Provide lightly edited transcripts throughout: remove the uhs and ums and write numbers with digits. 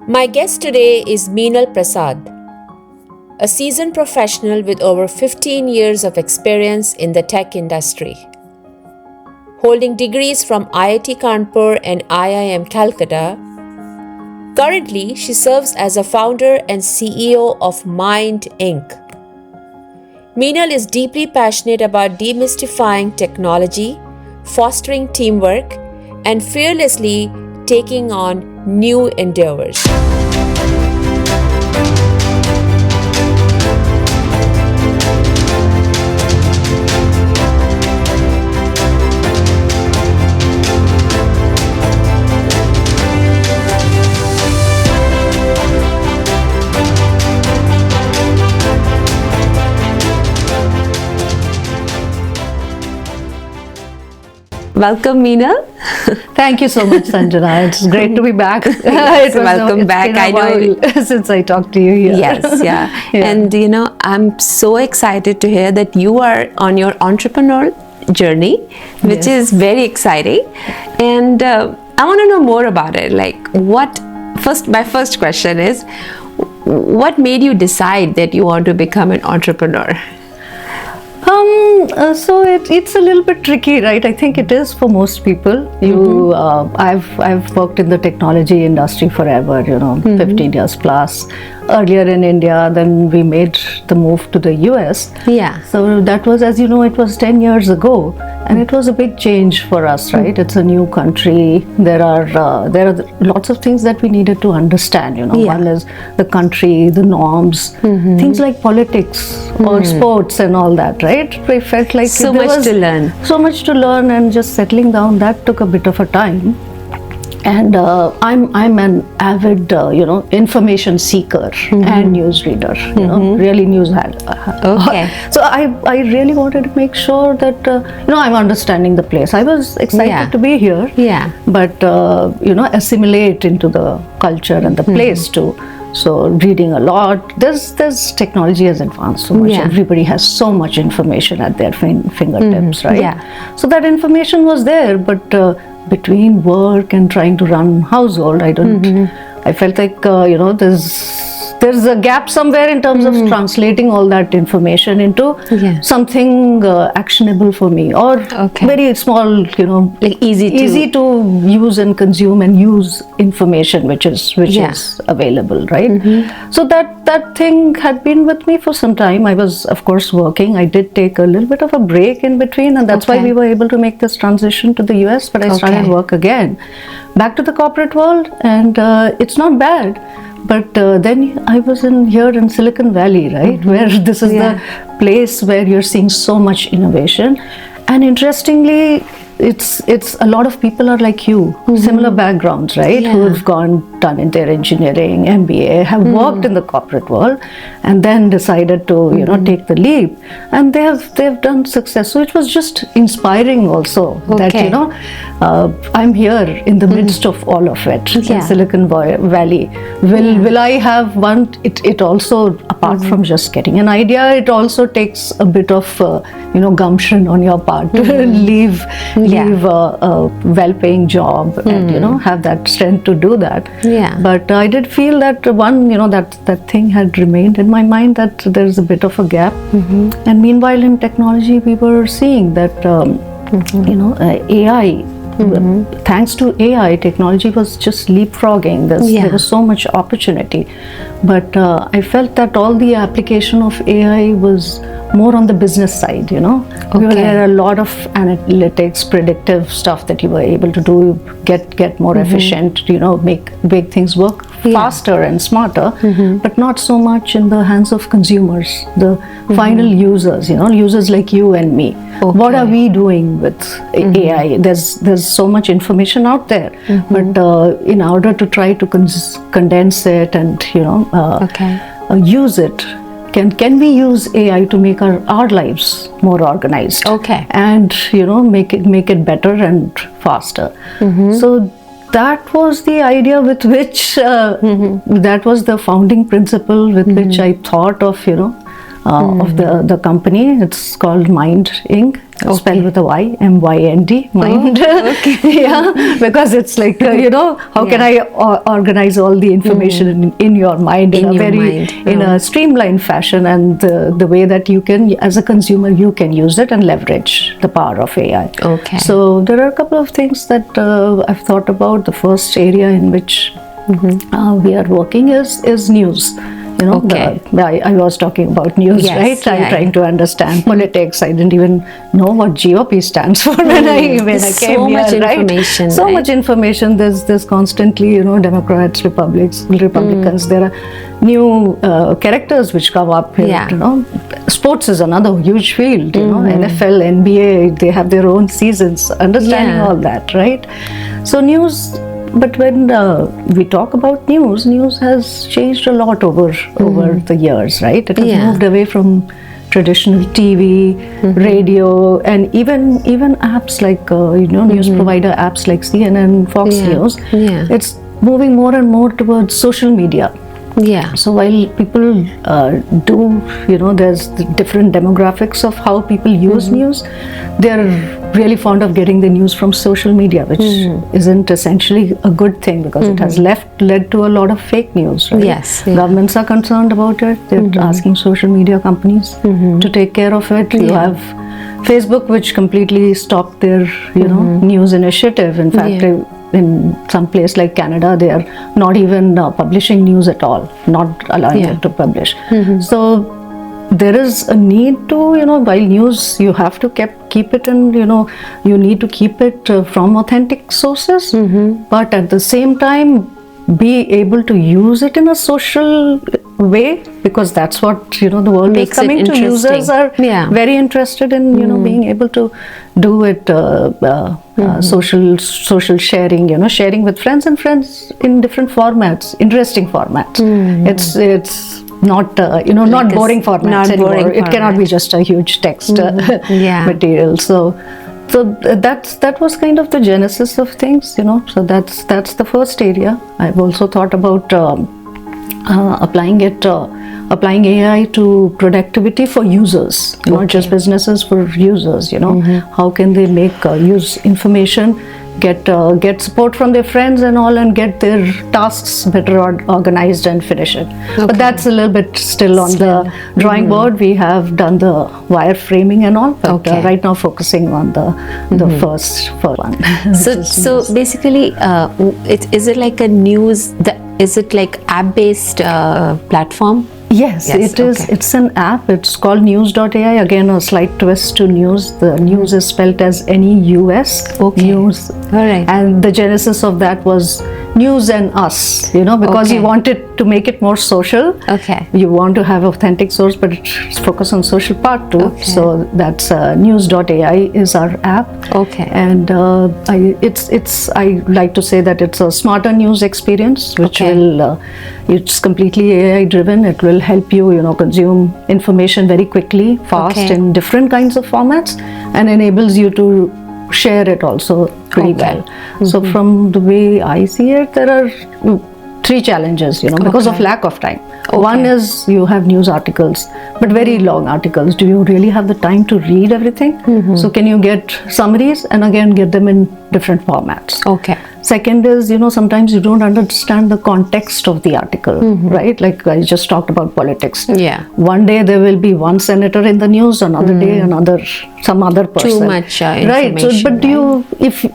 My guest today is Meenal Prasad, a seasoned professional with over 15 years of experience in the tech industry. Holding degrees from IIT Kanpur and IIM Calcutta, currently she serves as a founder and CEO of Mind Inc. Meenal is deeply passionate about demystifying technology, fostering teamwork, and fearlessly taking on new endeavors. Welcome, Meenal. Thank you so much, Sanjana. It's great to be back. Welcome back. I know since I talked to you here. Yes, yeah. And I'm so excited to hear that you are on your entrepreneurial journey, which is very exciting. And I want to know more about it. My first question is, what made you decide that you want to become an entrepreneur? So it's a little bit tricky, right? I think it is for most people. I've worked in the technology industry forever, 15 years plus. Earlier in India, then we made the move to the US. Yeah. So that was, as you know, it was 10 years ago, and it was a big change for us, right? It's a new country. There are lots of things that we needed to understand. One is the country, the norms, things like politics or sports and all that, right? We felt like so much to learn, and just settling down, that took a bit of a time. And I'm an avid, information seeker and news reader. Really news. Okay. So I really wanted to make sure that I'm understanding the place. I was excited to be here. Yeah. But assimilate into the culture and the place too. So reading a lot. There's technology has advanced so much. Yeah. Everybody has so much information at their fingertips, right? Yeah. So that information was there, but between work and trying to run household, I felt like there's a gap somewhere in terms of translating all that information into something actionable for me, or very small, like easy to use and consume and use information which is available, right? So that thing had been with me for some time. I was, of course, working. I did take a little bit of a break in between, and that's why we were able to make this transition to the US. But I started work again, back to the corporate world, and it's not bad. But then I was here in Silicon Valley, right, where this is the place where you're seeing so much innovation. And interestingly, it's a lot of people are like you, similar backgrounds, right, who have done in their engineering, MBA, have worked in the corporate world, and then decided to take the leap, and they've done success. So it was just inspiring also that I'm here in the midst of all of it in Silicon Valley. Will I have one? It also, apart from just getting an idea, it also takes a bit of gumption on your part to leave a well-paying job and have that strength to do that. Yeah. But I did feel that that thing had remained in my mind, that there's a bit of a gap. And meanwhile, in technology, we were seeing that AI. Thanks to AI, technology was just leapfrogging. There was so much opportunity, but I felt that all the application of AI was more on the business side. There are a lot of analytics, predictive stuff that you were able to do, get more efficient, make things work faster and smarter, but not so much in the hands of consumers, the final users, users like you and me. What are we doing with AI? There's so much information out there, but in order to try to condense it and use it, can we use AI to make our lives more organized? And make it better and faster. So that was the idea with which that was the founding principle with which I thought of of the company. It's called Mind Inc. Spelled with a Y, M-Y-N-D, Mind. Yeah, because it's like, how can I organize all the information in your mind in a streamlined fashion, and the way that you can, as a consumer, you can use it and leverage the power of AI. Okay. So there are a couple of things that I've thought about. The first area in which we are working is news. I was talking about news, right? I'm trying to understand politics. I didn't even know what GOP stands for when I came here, right? Information, so much information. There's constantly, Democrats, Republicans. There are new characters which come up. Sports is another huge field. NFL, NBA, they have their own seasons. Understanding all that, right? So news. But when we talk about news has changed a lot over the years, right? It has moved away from traditional TV, radio, and even apps like news provider apps like CNN, Fox News. It's moving more and more towards social media. Yeah. So while people there's the different demographics of how people use news, they're really fond of getting the news from social media, which isn't essentially a good thing, because it has led to a lot of fake news, right? Yes. Governments are concerned about it. They're asking social media companies to take care of it. You have Facebook, which completely stopped their news initiative. In fact, in some place like Canada, they are not even publishing news at all, not allowing them to publish. So there is a need to, while news, you have to keep it in, you need to keep it from authentic sources, but at the same time, be able to use it in a social way, because that's what the world is coming to. Users are very interested in being able to do it, social sharing, sharing with friends in different formats, interesting formats. It's not not boring formats anymore. It cannot be just a huge text material. So that was kind of the genesis of things, So that's the first area. I've also thought about applying AI to productivity for users, not just businesses, for users. How can they make use information, get support from their friends and all, and get their tasks better organized and finish it. But that's a little bit still on the drawing board. We have done the wireframing and all, but right now focusing on the first one. So basically, is it like a news? Is it like app-based platform? Yes, it is. It's an app. It's called news.ai. Again, a slight twist to news. The news is spelled as NEUS. News. All right. And the genesis of that was news and us, because you wanted to make it more social. Okay. You want to have authentic source, but it's focused on social part too. Okay. So that's news.ai is our app. Okay. And I like to say that it's a smarter news experience, which will, it's completely AI driven. It will help you, consume information very quickly, fast, in different kinds of formats, and enables you to share it also pretty well. So from the way I see it, there are three challenges, because of lack of time. One is you have news articles, but very long articles. Do you really have the time to read everything? So can you get summaries and again get them in different formats? Okay. Second is, sometimes you don't understand the context of the article, right? Like I just talked about politics. Yeah. One day there will be one senator in the news, another day some other person. Too much information. Right. So, but if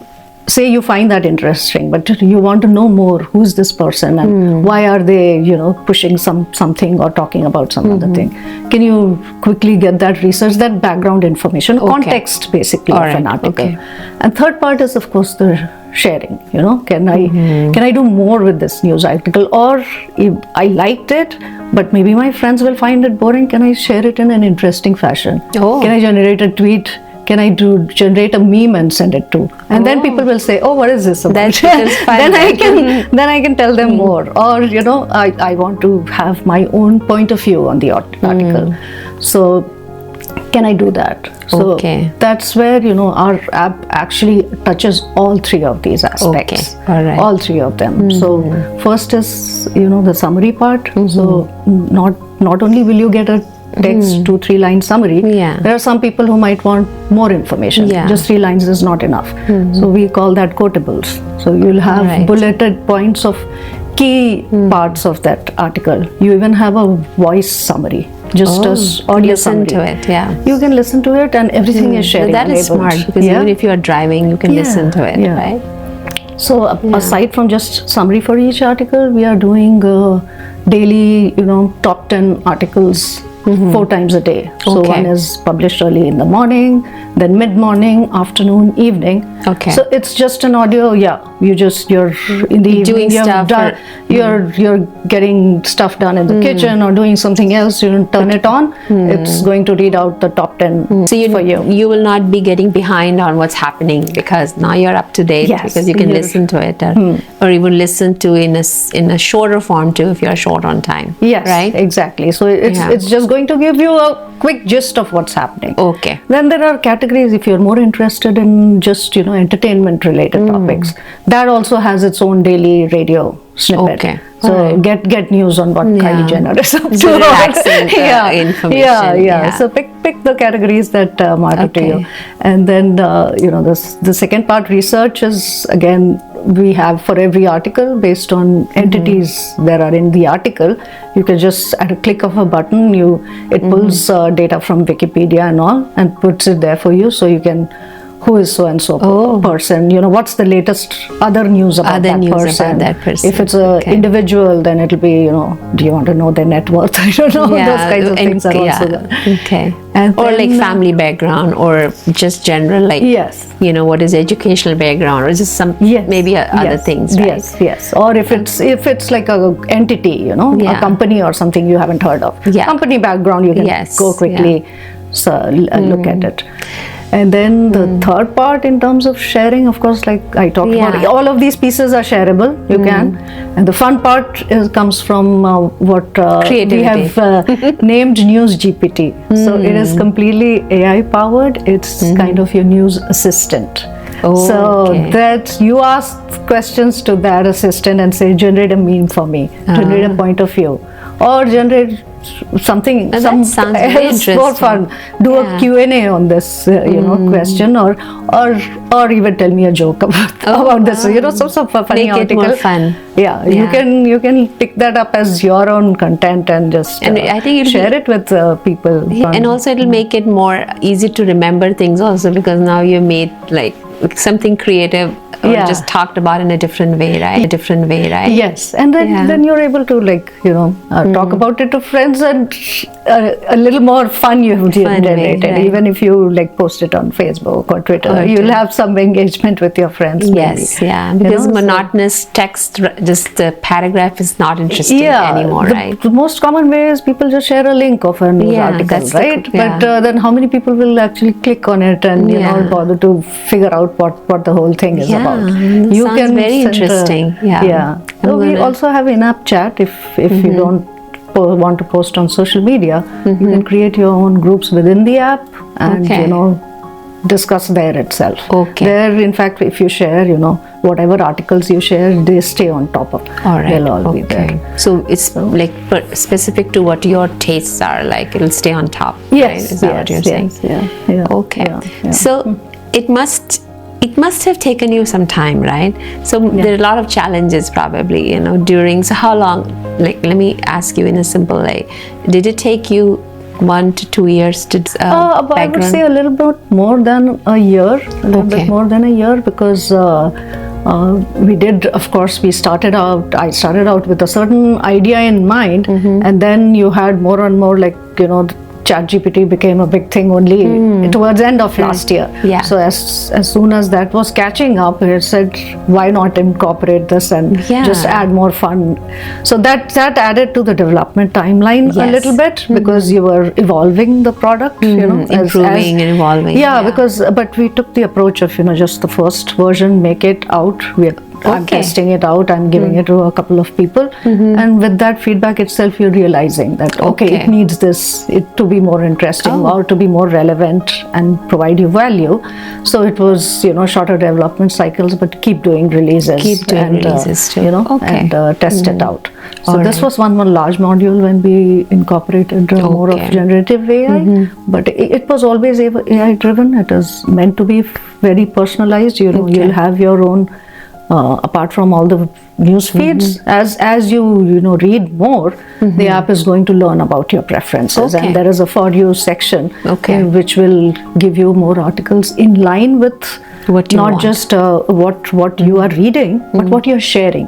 say you find that interesting, but you want to know more, who's this person and why are they, pushing something or talking about some other thing. Can you quickly get that research, that background information, context basically of an article. And third part is, of course, the sharing. Can I do more with this news article, or if I liked it, but maybe my friends will find it boring, can I share it in an interesting fashion? Can I generate a tweet? Can I generate a meme and send it to? And then people will say, "Oh, what is this about?" then I can tell them more. Or I want to have my own point of view on the article. So can I do that? So that's where our app actually touches all three of these aspects. All right. All three of them. So first is the summary part. So not only will you get a text, 2-3 line summary. Yeah. There are some people who might want more information. Yeah. Just 3 lines is not enough. So we call that quotables. So you'll have Right. bulleted points of key parts of that article. You even have a voice summary, just as audio listen summary. to it, yeah. You can listen to it, and everything is sharing. That is smart, because even if you are driving, you can listen to it, right? So aside from just summary for each article, we are doing daily, top 10 articles 4 times a day. So Okay. one is published early in the morning, then mid-morning, afternoon, evening. Okay. So it's just an audio. You're in the evening. Doing you have stuff done, you're getting stuff done in the kitchen or doing something else. You turn it on. It's going to read out the top 10 So for you. you will not be getting behind on what's happening, because now you're up to date, Yes. because you can listen to it, or even listen to in a shorter form too, if you're short on time. Yes, right. exactly. So it's just going to give you a quick gist of what's happening. Okay. Then there are categories if you're more interested in just entertainment related topics. That also has its own daily radio snippet. Okay. So Alright. get news on what Kylie Jenner is up It's to. relaxing information. Yeah. So pick the categories that matter to you, and then the second part, research, is again we have for every article based on entities there are in the article. You can just at a click of a button, it pulls data from Wikipedia and all and puts it there for you, so you can. Who is so and so person? What's the latest other news about that person? If it's an individual, then it'll be do you want to know their net worth? I don't know. Those kinds of things are also there. Okay. And or then, like family background, or just general, like what is educational background, or just some maybe other things, right? Yes. Or if it's like a entity, a company or something you haven't heard of. Company background, you can go quickly look at it. And then the third part in terms of sharing, of course, like I talked about, all of these pieces are shareable. You can. And the fun part comes from what we have named News GPT. So it is completely AI powered. It's kind of your news assistant. That you ask questions to that assistant and say, generate a meme for me, generate a point of view, or generate something else more fun. Do a Q&A on this question, or even tell me a joke about this. Some funny Make article. it more fun. You can pick that up as your own content and just I think share it with people. And also it'll make it more easy to remember things also, because now you made like something creative or just talked about in a different way, right? Yes, and then you're able to talk about it to friends, and a little more fun you've generated. Right. Even if you post it on Facebook or Twitter, you'll have some engagement with your friends. Yes, maybe. because monotonous text, just the paragraph is not interesting anymore, right? The most common way is people just share a link of a news article, right? But then how many people will actually click on it and bother to figure out what the whole thing is about? You sounds very interesting. So we also have in-app chat if you don't want to post on social media. You can create your own groups within the app and discuss there itself. There, in fact, if you share, whatever articles you share, they stay on top of. They'll all be there. So it's like specific to what your tastes are. Like it'll stay on top. Yes. Right? Is that what you're saying? Yeah. Okay. So it must have taken you some time, right? So there are a lot of challenges probably, during. So how long? Like, let me ask you in a simple way. Did it take you 1 to 2 years to I would say a little bit more than a year. Bit more than a year, because we did, of course, I started out with a certain idea in mind, and then you had more and more ChatGPT became a big thing only towards the end of last year. So as soon as that was catching up, it said, why not incorporate this and just add more fun? So that added to the development timeline a little bit, because you were evolving the product, improving and evolving. But we took the approach of just the first version, make it out. We had I'm testing it out, I'm giving it to a couple of people, and with that feedback itself, you're realizing that it needs this to be more interesting or to be more relevant and provide you value. So it was, shorter development cycles, but keep doing releases, too. And test it out. So this was one large module when we incorporated more of generative AI, but it was always AI driven. It is meant to be very personalized. You'll have your own, apart from all the news feeds, as you read more, the app is going to learn about your preferences, and there is a for you section which will give you more articles in line with what you want. Just what you are reading, but what you're sharing.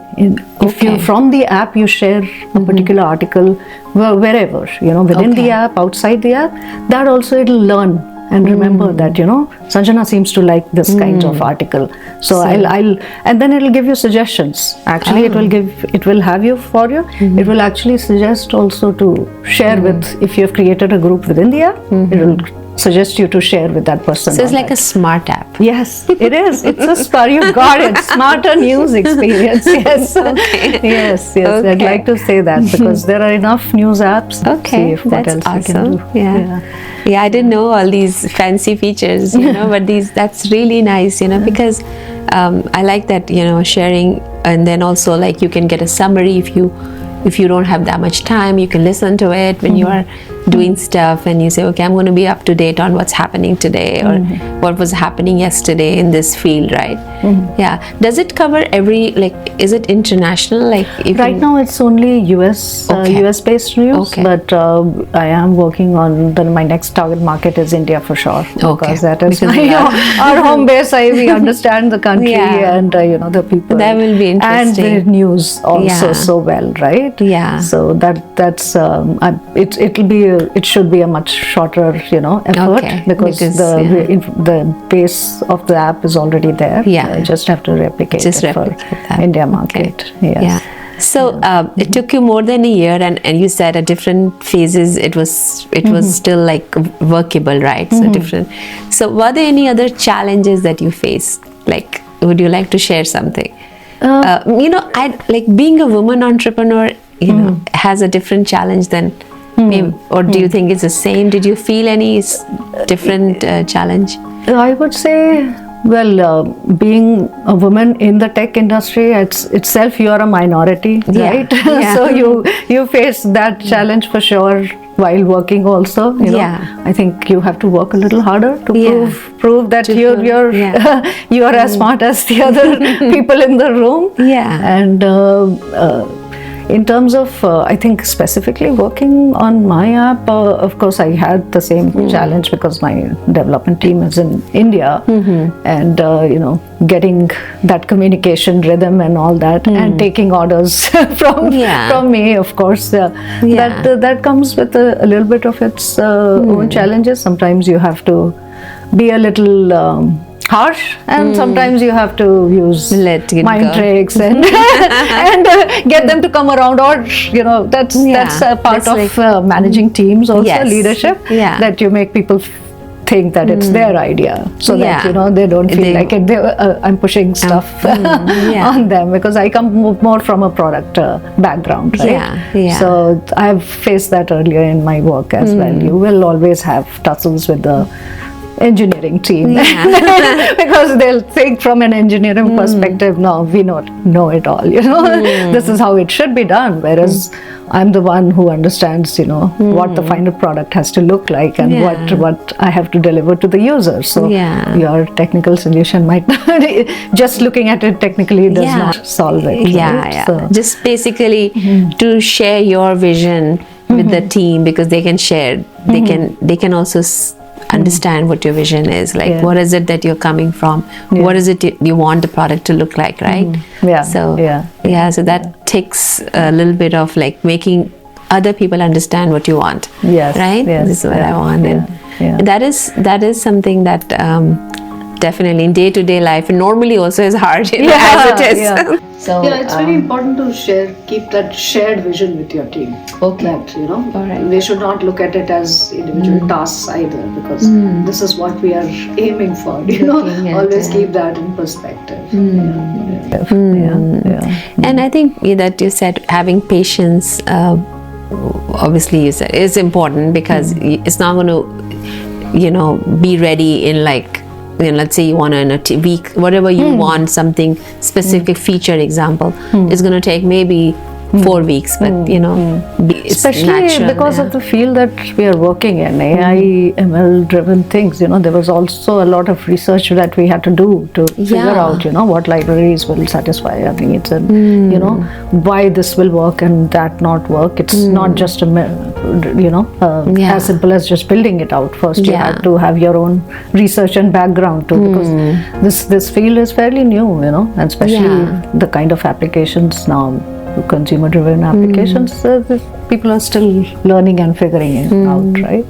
If you from the app you share a particular article wherever, within the app, outside the app, that also it'll learn and remember that Sanjana seems to like this kind of article, so I'll and then it'll give you suggestions. Actually, it will have you for you. It will actually suggest also to share with, if you have created a group within the app, it will suggest you to share with that person. So it's like a smart app. Yes, it is. It's a smart. You got it. Smarter news experience. Yes. Yes. I'd like to say that because there are enough news apps. Okay, that's awesome. Yeah, I didn't know all these fancy features, but that's really nice, because I like that, sharing, and then also like you can get a summary if you don't have that much time, you can listen to it when you are doing stuff, and you say, okay, I'm going to be up to date on what's happening today or what was happening yesterday in this field, right? Yeah. Does it cover is it international? Right now it's only US based news, but I am working on my next target market is India for sure, because that is our home base. We understand the country and the people. That will be interesting. And the news also so well, right? Yeah. So that's it should be a much shorter effort because the base of the app is already there. I just have to replicate it for India market. Yes. So it took you more than a year, and you said at different phases it was still like workable, right? So different. So were there any other challenges that you faced? Like, would you like to share something? I like being a woman entrepreneur. Has a different challenge than maybe, or do you think it's the same? Did you feel any different challenge? I would say, well, being a woman in the tech industry, itself you are a minority, right? So you face that challenge for sure while working also. I think you have to work a little harder to prove that you're you are as smart as the other people in the room. And in terms of, I think specifically working on my app, of course I had the same challenge because my development team is in India, and getting that communication rhythm and all that, and taking orders from me, of course, that comes with a little bit of its own challenges. Sometimes you have to be a little harsh, and sometimes you have to use mind tricks and and get them to come around, or that's a part of managing teams also, leadership, that you make people think that it's their idea, so that they don't feel like I'm pushing stuff on them, because I come more from a product background, right? So I've faced that earlier in my work as well. You will always have tussles with the engineering team because they'll think from an engineering perspective, no, we know it all, this is how it should be done, whereas I'm the one who understands what the final product has to look like and what I have to deliver to the user. So your technical solution might not, just looking at it technically does not solve it, right? So, just basically to share your vision with the team, because they can share, they can also understand what your vision is, like what is it that you're coming from, what is it you want the product to look like, right? So that takes a little bit of like making other people understand what you want, right? This is what I want, and that is something that definitely in day-to-day life, and normally also is hard, as it is. Yeah. So It's very important to keep that shared vision with your team. Okay. That, All right. they should not look at it as individual tasks either, because this is what we are aiming for. Looking at Always it. keep that in perspective. And I think that you said having patience, obviously you said is important, because it's not going to, be ready in like, let's say you want in a week, whatever you want, something specific feature example, it's going to take maybe 4 weeks, but it's Especially natural, because of the field that we are working in, AI, ML driven things, there was also a lot of research that we had to do to figure out, what libraries will satisfy our needs, and, why this will work and that not work. It's not just as simple as just building it out. First, you have to have your own research and background too, because this field is fairly new, and especially the kind of applications now, consumer-driven applications, people are still learning and figuring it out, right?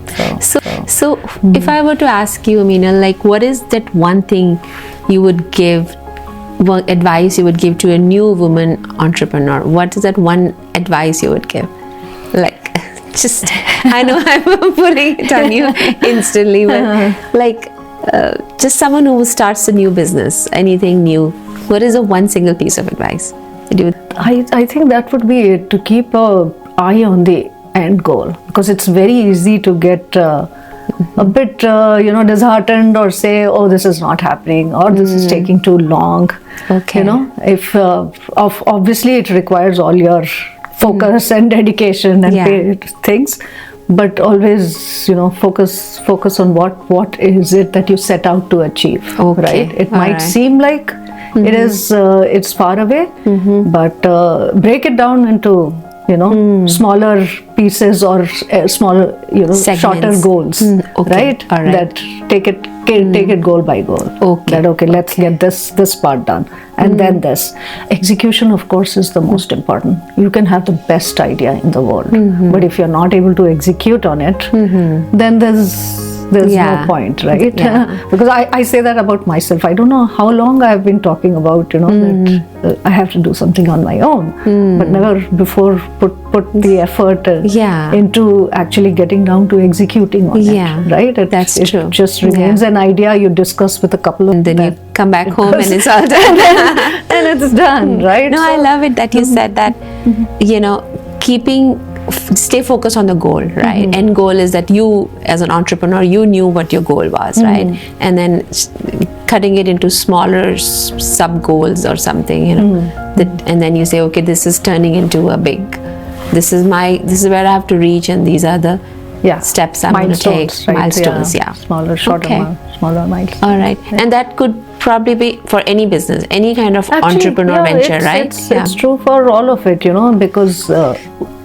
So if I were to ask you, Amina, like, what is that one thing you would give, one advice you would give to a new woman entrepreneur? What is that one advice you would give? Like, just, I know I'm putting it on you instantly, but like, just someone who starts a new business, anything new, what is the one single piece of advice? I think that would be it, to keep an eye on the end goal, because it's very easy to get a bit disheartened, or say, oh, this is not happening, or this is taking too long. Okay. If obviously it requires all your focus and dedication and things, but always focus on what is it that you set out to achieve. Okay. Right? It might seem like it is it's far away, but break it down into smaller pieces, or smaller segments, shorter goals, right? All right. That take it goal by goal. Okay. That let's get this part done, and then this execution, of course, is the most important. You can have the best idea in the world, but if you're not able to execute on it, then there's no point, right? Because I say that about myself. I don't know how long I've been talking about, that I have to do something on my own, but never before put the effort into actually getting down to executing on it, right? That's true. It just remains an idea you discuss with a couple of, and then you come back home and it's all done. and it's done, right? No, I love it that you said that, stay focused on the goal, right? End goal is that you, as an entrepreneur, you knew what your goal was, right? And then cutting it into smaller sub goals or something, and then you say, okay, this is turning into a big, this is where I have to reach, and these are the steps I'm going to take. Right? Milestones, smaller, shorter, smaller milestones. All right, and that could probably be for any business, any kind of entrepreneur venture, right? It's true for all of it, because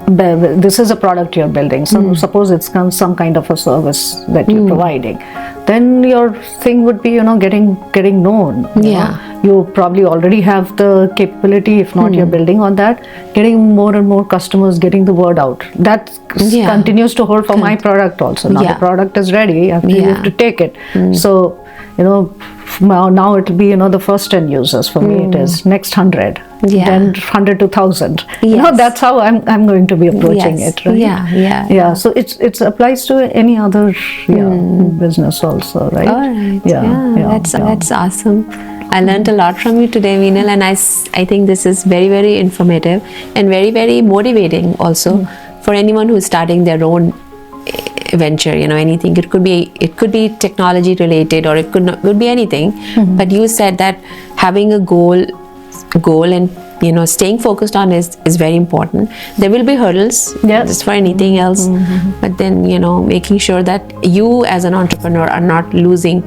this is a product you're building. So suppose it's some kind of a service that you're providing, then your thing would be getting known. You probably already have the capability. If not, you're building on that, getting more and more customers, getting the word out. That continues to hold for my product also. Now the product is ready, you have to take it. So now it will be the first 10 users. For me it is next 100, then 100 to 1000. That's how I'm going to be approaching it, right? So it applies to any other business also, right? All right. That's awesome. I learned a lot from you today, Meenal, and I think this is very, very informative and very, very motivating also for anyone who's starting their own venture, anything. It could be technology related, or it could be anything. But you said that having a goal and staying focused on is very important. There will be hurdles just for anything else, but then making sure that you as an entrepreneur are not losing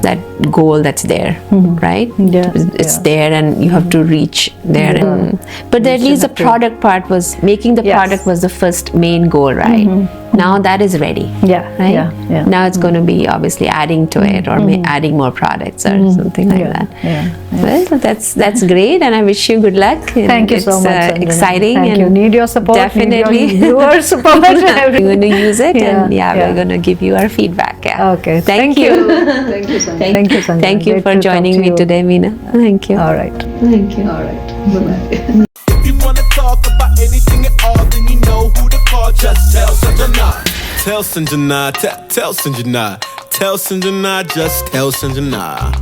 that goal that's there, right? It's there, and you have to reach there. But at least the product part was making the product was the first main goal, right? Now that is ready, right? Now it's going to be obviously adding to it, or adding more products or something like that. Well, that's great, and I wish you good luck. Thank you so much. Exciting. Thank you. Need your support. Definitely. Need your viewer support. We're going to use it, and we're going to give you our feedback. Yeah. Okay. Thank you. Thank you, Sanjana. Thank you, Sanjana. Thank you Great for to talk joining to me you. today, Meena. Thank you. All right. Thank you. All right. Bye-bye. If you wanna talk about anything at all, then you know who to call. Just tell Sanjana. Tell Sanjana. Tell Sanjana. Tell Sanjana. Just tell Sanjana.